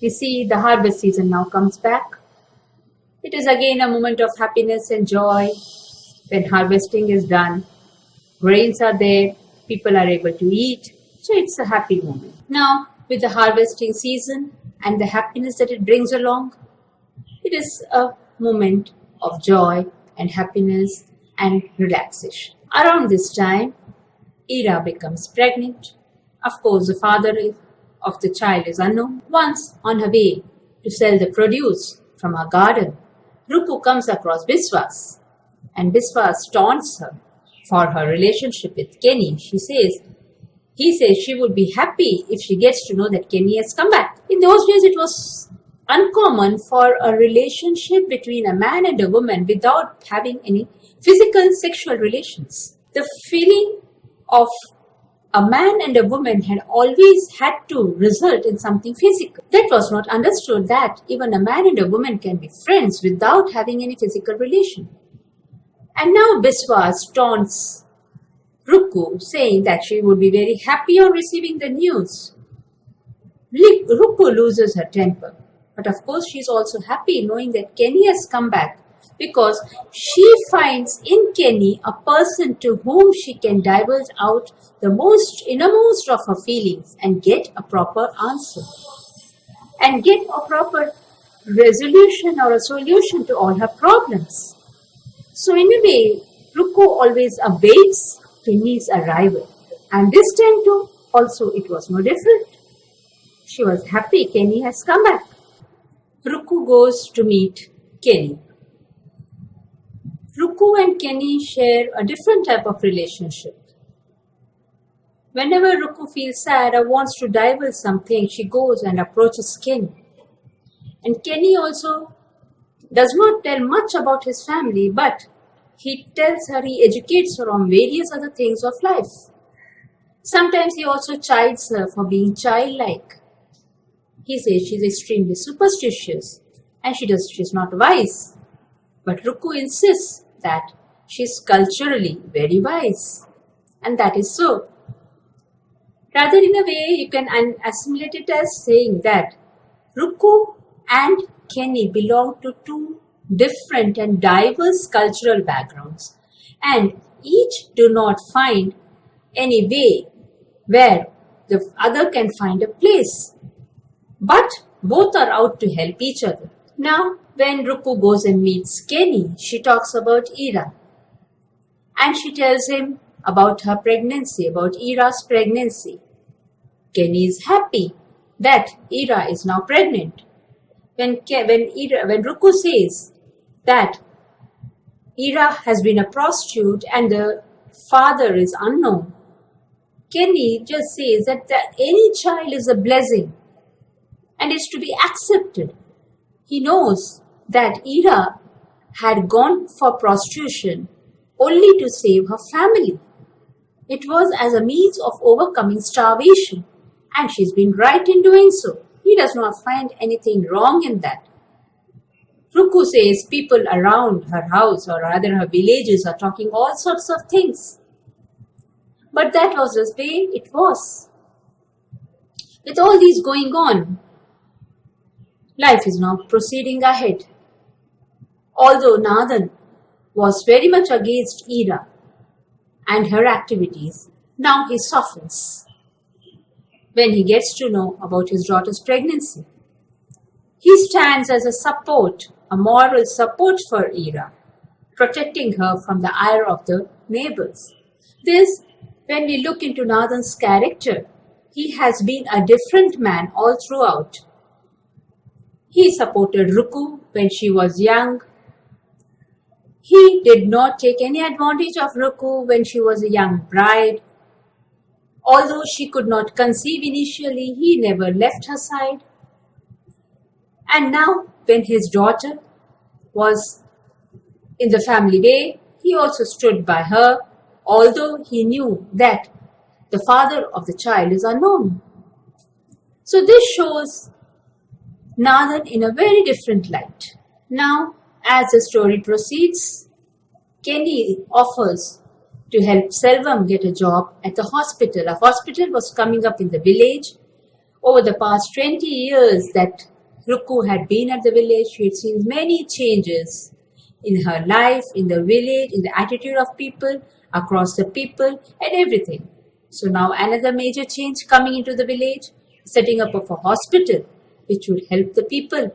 We see the harvest season now comes back. It is again a moment of happiness and joy when harvesting is done. Grains are there, people are able to eat, so it's a happy moment. Now, with the harvesting season and the happiness that it brings along, it is a moment of joy and happiness and relaxation. Around this time, Ira becomes pregnant. Of course, the father of the child is unknown. Once on her way to sell the produce from her garden, Ruku comes across Biswas, and Biswas taunts her for her relationship with Kenny. He says she would be happy if she gets to know that Kenny has come back. In those days, it was uncommon for a relationship between a man and a woman without having any physical sexual relations. The feeling of a man and a woman had always had to result in something physical. That was not understood that even a man and a woman can be friends without having any physical relation. And now Biswas taunts Ruku, saying that she would be very happy on receiving the news. Ruku loses her temper, but of course she is also happy knowing that Kenny has come back, because she finds in Kenny a person to whom she can divulge out the innermost of her feelings and get a proper answer and get a proper resolution or a solution to all her problems. So in a way, Ruku always awaits Kenny's arrival, and this time too also it was no different. She was happy Kenny has come back. Ruku goes to meet Kenny. Ruku and Kenny share a different type of relationship. Whenever Ruku feels sad or wants to divulge something, she goes and approaches Kenny. And Kenny also does not tell much about his family, but he educates her on various other things of life. Sometimes he also chides her for being childlike. He says she's extremely superstitious and she's not wise. But Ruku insists that she's culturally very wise. And that is so. Rather, in a way, you can assimilate it as saying that Ruku and Kenny belong to two different and diverse cultural backgrounds, and each do not find any way where the other can find a place. But both are out to help each other. Now, when Ruku goes and meets Kenny, she talks about Ira. And she tells him about her pregnancy, about Ira's pregnancy. Kenny is happy that Ira is now pregnant. When Ruku says that Ira has been a prostitute and the father is unknown, Kenny just says that any child is a blessing and is to be accepted. He knows that Ira had gone for prostitution only to save her family. It was as a means of overcoming starvation, and she's been right in doing so. He does not find anything wrong in that. Ruku says people around her house, or rather her villages, are talking all sorts of things. But that was the way it was. With all these going on, life is now proceeding ahead. Although Nathan was very much against Ira and her activities, now he softens when he gets to know about his daughter's pregnancy. He stands as a moral support for Ira, protecting her from the ire of the neighbors. This, when we look into Nathan's character, he has been a different man all throughout. He supported Ruku when she was young. He did not take any advantage of Ruku when she was a young bride. Although she could not conceive initially, he never left her side. And now, when his daughter was in the family way, he also stood by her, although he knew that the father of the child is unknown. So this shows Nathan in a very different light. Now, as the story proceeds, Kenny offers to help Selvam get a job at the hospital. A hospital was coming up in the village. Over the past 20 years that Ruku had been at the village, she had seen many changes in her life, in the village, in the attitude of people, across the people, and everything. So now another major change coming into the village, setting up of a hospital which would help the people